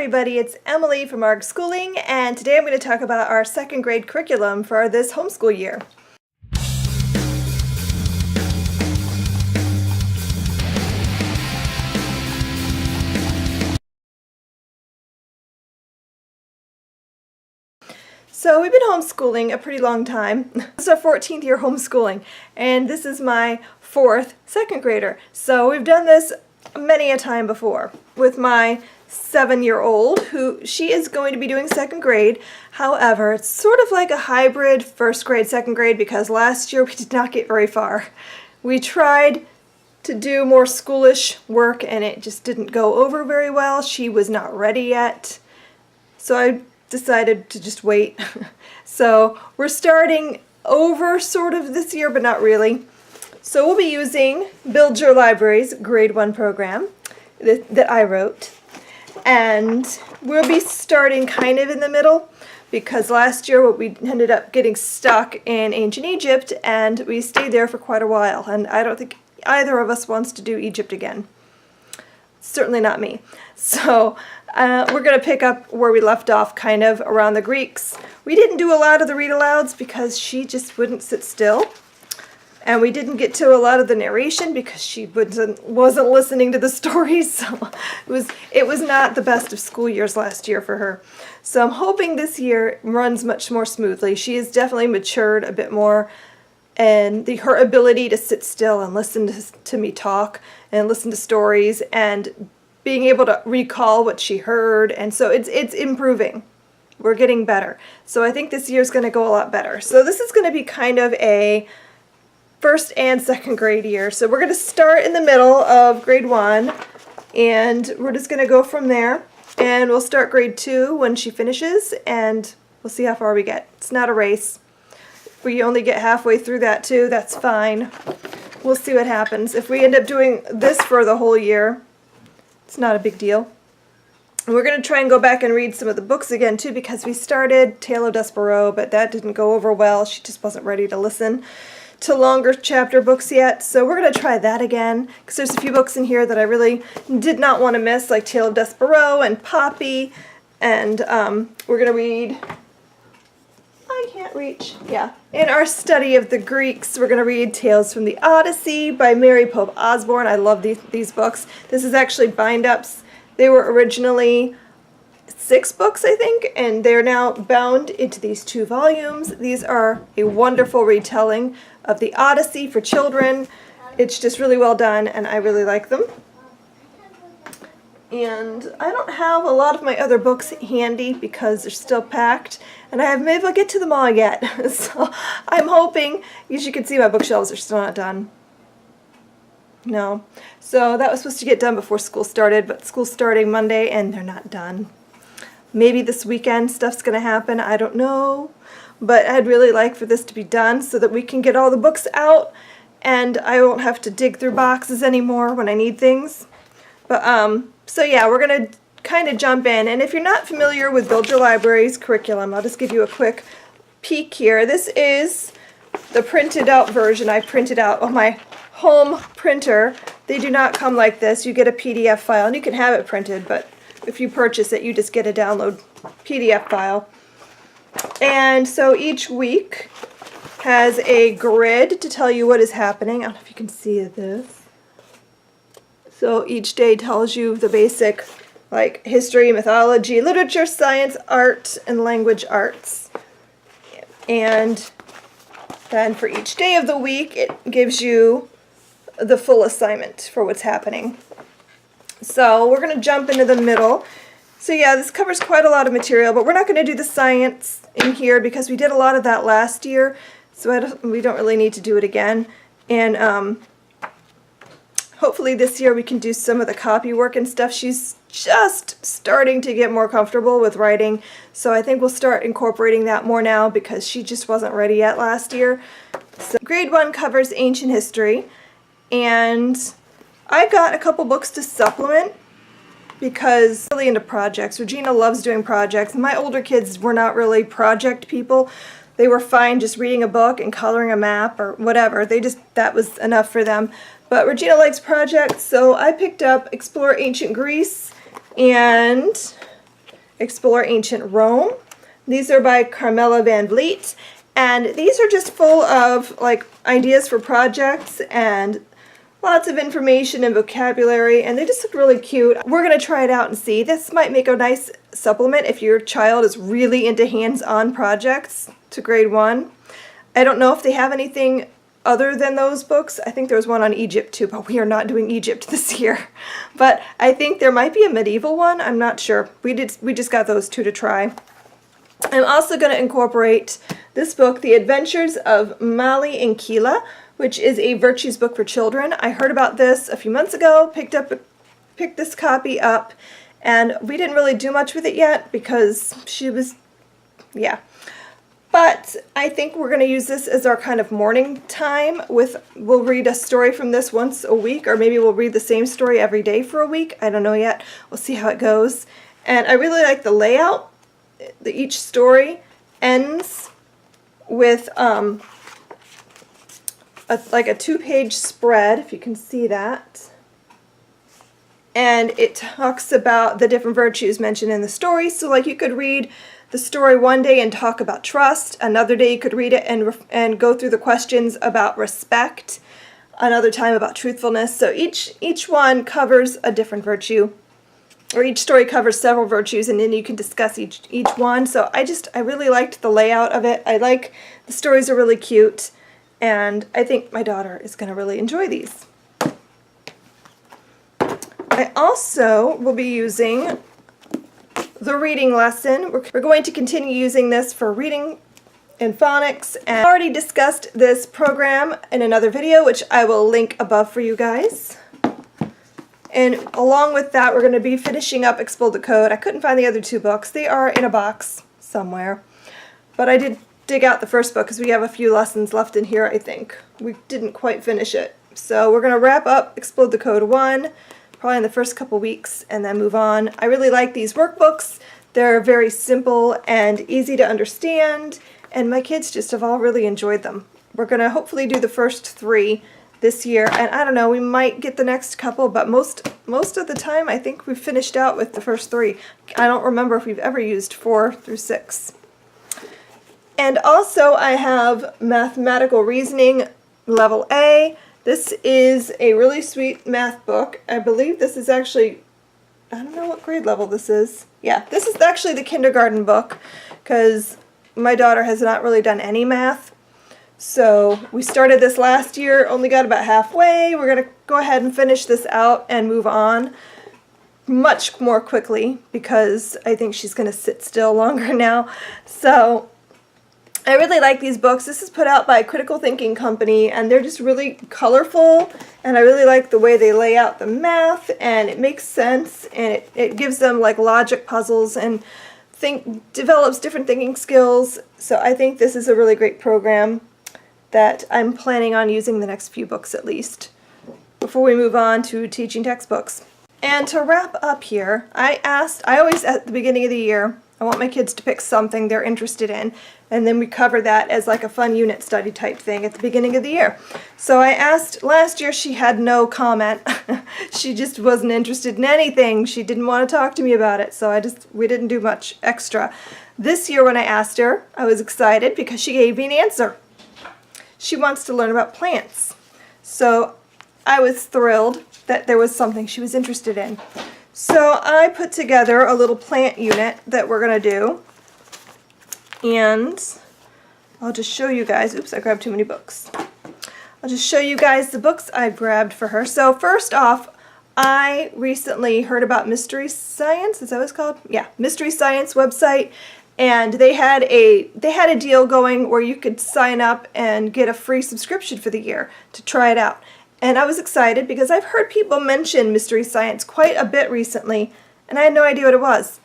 everybody, it's Emily from Homeschooling, and today I'm going to talk about our second grade curriculum for this homeschool year. So we've been homeschooling a pretty long time. This is our 14th year homeschooling, and this is my fourth second grader. So we've done this many a time before with my 7-year-old, who she is going to be doing second grade. However, it's sort of like a hybrid first grade, second grade, because last year we did not get very far. We tried to do more schoolish work and it just didn't go over very well. She was not ready yet. So I decided to just wait. So we're starting over sort of this year, but not really. So we'll be using Build Your Library's grade 1 program that I wrote. And we'll be starting kind of in the middle, because last year we ended up getting stuck in ancient Egypt and we stayed there for quite a while, and I don't think either of us wants to do Egypt again. Certainly not me. So we're going to pick up where we left off, kind of around the Greeks. We didn't do a lot of the read-alouds because she just wouldn't sit still. And we didn't get to a lot of the narration because she wasn't listening to the stories. So it was not the best of school years last year for her. So I'm hoping this year runs much more smoothly. She has definitely matured a bit more, and her ability to sit still and listen to me talk and listen to stories and being able to recall what she heard, and so it's improving. We're getting better. So I think this year's going to go a lot better. So this is going to be kind of a first and second grade year. So we're going to start in the middle of grade 1, and we're just going to go from there, and we'll start grade 2 when she finishes, and we'll see how far we get. It's not a race. If we only get halfway through that too, that's fine. We'll see what happens. If we end up doing this for the whole year, it's not a big deal. And we're going to try and go back and read some of the books again too, because we started Tale of Despereaux, but that didn't go over well. She just wasn't ready to listen to longer chapter books yet, so we're going to try that again, because there's a few books in here that I really did not want to miss, like Tale of Despereaux and Poppy, and we're going to read, I can't reach, yeah. In our study of the Greeks, we're going to read Tales from the Odyssey by Mary Pope Osborne. I love these books. This is actually bind-ups. They were originally 6 books, I think, and they're now bound into these 2 volumes. These are a wonderful retelling of the Odyssey for children. It's just really well done, and I really like them. And I don't have a lot of my other books handy because they're still packed, and I haven't been able to get to them all yet. So I'm hoping, as you can see, my bookshelves are still not done. No. So that was supposed to get done before school started, but school's starting Monday, and they're not done. Maybe this weekend stuff's going to happen, I don't know. But I'd really like for this to be done so that we can get all the books out and I won't have to dig through boxes anymore when I need things. But so yeah, we're going to kind of jump in. And if you're not familiar with Build Your Library's curriculum, I'll just give you a quick peek here. This is the printed out version I printed out on my home printer. They do not come like this. You get a PDF file, and you can have it printed, but if you purchase it, you just get a download PDF file. And so each week has a grid to tell you what is happening. I don't know if you can see this. So each day tells you the basic, like, history, mythology, literature, science, art, and language arts. And then for each day of the week, it gives you the full assignment for what's happening. So we're going to jump into the middle. So yeah, this covers quite a lot of material, but we're not going to do the science in here because we did a lot of that last year, so we don't really need to do it again. And hopefully this year we can do some of the copy work and stuff. She's just starting to get more comfortable with writing, so I think we'll start incorporating that more now because she just wasn't ready yet last year. So grade 1 covers ancient history, and I got a couple books to supplement because I'm really into projects. Regina loves doing projects. My older kids were not really project people. They were fine just reading a book and coloring a map or whatever. That was enough for them. But Regina likes projects, so I picked up Explore Ancient Greece and Explore Ancient Rome. These are by Carmela Van Vliet, and these are just full of like ideas for projects and lots of information and vocabulary, and they just look really cute. We're going to try it out and see. This might make a nice supplement if your child is really into hands-on projects to grade 1. I don't know if they have anything other than those books. I think there was one on Egypt too, but we are not doing Egypt this year. But I think there might be a medieval one. I'm not sure. We just got those two to try. I'm also going to incorporate this book, The Adventures of Mali and Keela, which is a virtues book for children. I heard about this a few months ago, picked this copy up, and we didn't really do much with it yet because she was, yeah. But I think we're going to use this as our kind of morning time. We'll read a story from this once a week, or maybe we'll read the same story every day for a week. I don't know yet. We'll see how it goes. And I really like the layout. Each story ends with like a 2-page spread, if you can see that. And it talks about the different virtues mentioned in the story. So like you could read the story one day and talk about trust. Another day you could read it and go through the questions about respect. Another time about truthfulness. So each one covers a different virtue. Or each story covers several virtues, and then you can discuss each one. So I really liked the layout of it. I like the stories are really cute, and I think my daughter is going to really enjoy these. I also will be using the reading lesson. We're going to continue using this for reading in phonics, and I already discussed this program in another video, which I will link above for you guys. And along with that, we're going to be finishing up Explode the Code. I couldn't find the other 2 books. They are in a box somewhere. But I did dig out the first book because we have a few lessons left in here, I think. We didn't quite finish it. So we're going to wrap up Explode the Code 1, probably in the first couple weeks, and then move on. I really like these workbooks. They're very simple and easy to understand, and my kids just have all really enjoyed them. We're going to hopefully do the first 3 this year, and I don't know, we might get the next couple, but most of the time I think we've finished out with the first 3. I don't remember if we've ever used 4 through 6. And also I have Mathematical Reasoning Level A. This is a really sweet math book. I believe this is actually, I don't know what grade level this is. Yeah, this is actually the kindergarten book because my daughter has not really done any math. So we started this last year, only got about halfway. We're going to go ahead and finish this out and move on much more quickly because I think she's going to sit still longer now. So I really like these books. This is put out by Critical Thinking Company, and they're just really colorful, and I really like the way they lay out the math, and it makes sense, and it gives them like logic puzzles and develops different thinking skills. So I think this is a really great program that I'm planning on using the next few books at least before we move on to teaching textbooks. And to wrap up here, I always at the beginning of the year, I want my kids to pick something they're interested in, and then we cover that as like a fun unit study type thing at the beginning of the year. So I asked, last year she had no comment. She just wasn't interested in anything. She didn't want to talk to me about it, so we didn't do much extra. This year when I asked her, I was excited because she gave me an answer. She wants to learn about plants. So I was thrilled that there was something she was interested in. So I put together a little plant unit that we're going to do. And I'll just show you guys. Oops, I grabbed too many books. I'll just show you guys the books I grabbed for her. So first off, I recently heard about Mystery Science. Is that what it's called? Yeah, Mystery Science website. And they had a deal going where you could sign up and get a free subscription for the year to try it out. And I was excited because I've heard people mention Mystery Science quite a bit recently, and I had no idea what it was.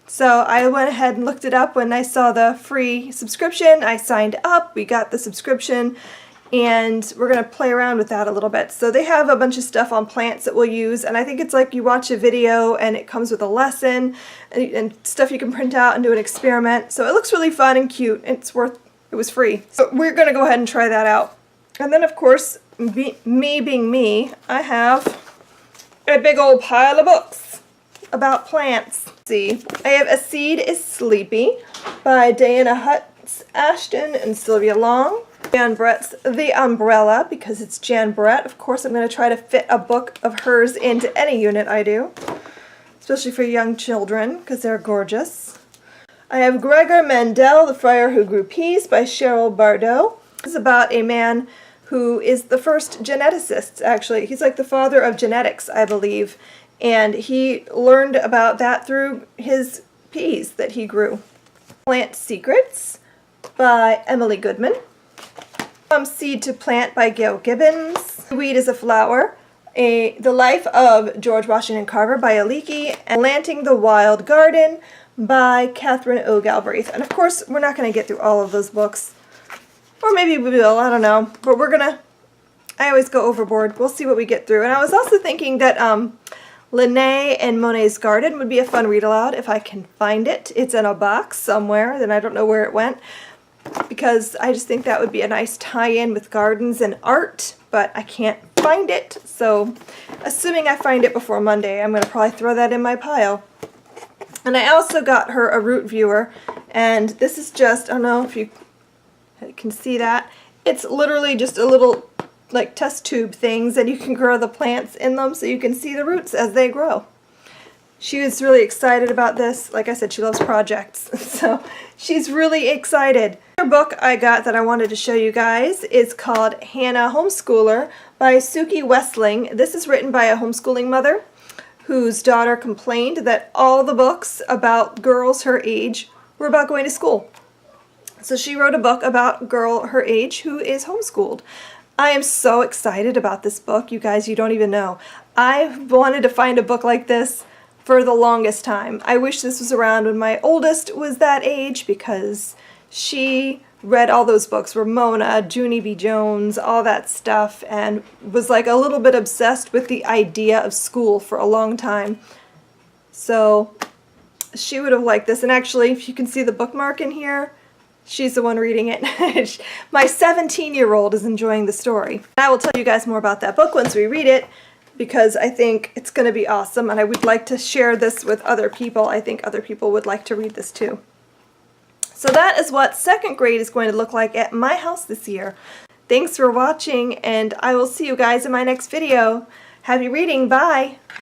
So I went ahead and looked it up when I saw the free subscription. I signed up, we got the subscription, and we're going to play around with that a little bit. So they have a bunch of stuff on plants that we'll use, and I think it's like you watch a video and it comes with a lesson and stuff you can print out and do an experiment. So it looks really fun and cute. It was free. So we're going to go ahead and try that out. And then of course, me being me, I have a big old pile of books. about plants. Let's see, I have A Seed is Sleepy by Diana Hutz Ashton and Sylvia Long. Jan Brett's The Umbrella, because it's Jan Brett. Of course, I'm going to try to fit a book of hers into any unit I do, especially for young children, because they're gorgeous. I have Gregor Mendel, The Friar Who Grew Peace by Cheryl Bardot. This is about a man who is the first geneticist, actually. He's like the father of genetics, I believe, and he learned about that through his peas that he grew. Plant Secrets by Emily Goodman. From Seed to Plant by Gail Gibbons. Weed is a Flower. The Life of George Washington Carver by Aliki. And Planting the Wild Garden by Catherine O. Galbraith. And of course, we're not going to get through all of those books. Or maybe we will, I don't know. But we're going to, I always go overboard. We'll see what we get through. And I was also thinking that Linnae and Monet's Garden would be a fun read aloud if I can find it. It's in a box somewhere, then I don't know where it went. Because I just think that would be a nice tie-in with gardens and art, but I can't find it. So, assuming I find it before Monday, I'm going to probably throw that in my pile. And I also got her a root viewer, and this is just, I don't know if you can see that. It's literally just a little, like, test tube things, and you can grow the plants in them so you can see the roots as they grow. She was really excited about this. Like I said, she loves projects, so she's really excited. Another book I got that I wanted to show you guys is called Hannah Homeschooler by Suki Westling. This is written by a homeschooling mother whose daughter complained that all the books about girls her age were about going to school. So she wrote a book about a girl her age who is homeschooled. I am so excited about this book, you guys, you don't even know. I've wanted to find a book like this for the longest time. I wish this was around when my oldest was that age, because she read all those books, Ramona, Junie B. Jones, all that stuff, and was like a little bit obsessed with the idea of school for a long time. So she would have liked this, and actually, if you can see the bookmark in here, she's the one reading it. My 17-year-old is enjoying the story. I will tell you guys more about that book once we read it, because I think it's going to be awesome, and I would like to share this with other people. I think other people would like to read this too. So that is what second grade is going to look like at my house this year. Thanks for watching, and I will see you guys in my next video. Happy reading. Bye!